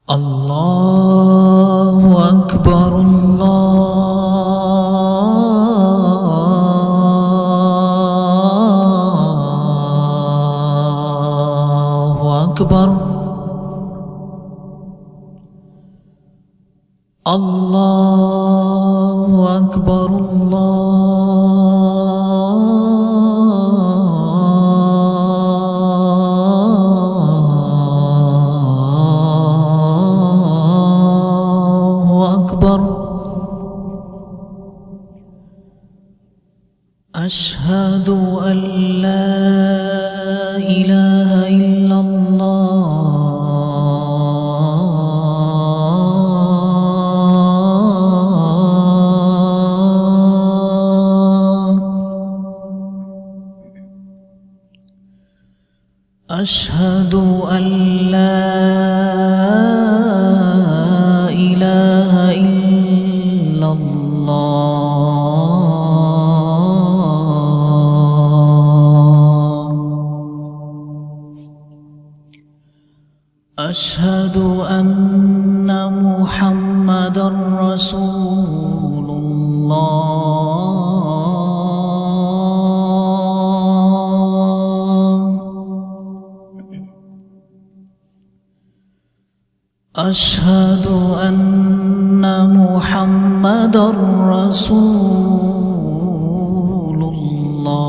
الله أكبر الله أكبر الله أكبر الله أكبر. أشهد أن لا إله إلا الله. أشهد أن لا إله إلا الله. أشهد أن محمدًا رسول الله. أشهد أن محمدًا رسول الله.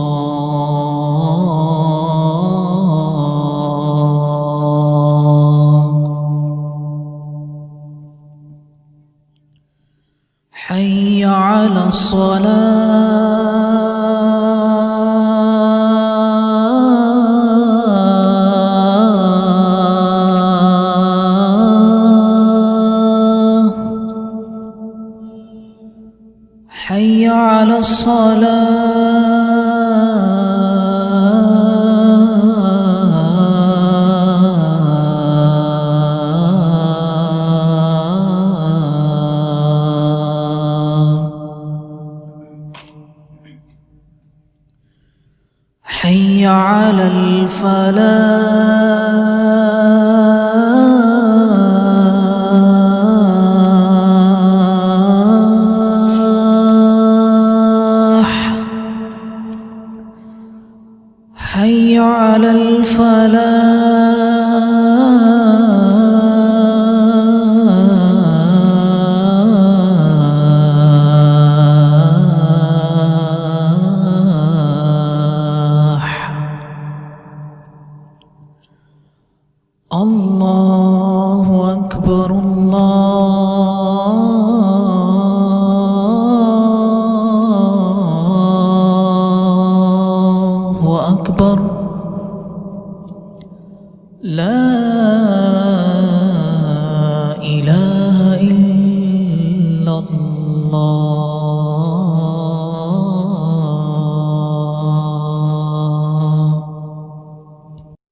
حي على الصلاة. حي على الصلاة. حي على الفلاح. حي على الفلاح. الله أكبر الله أكبر. لا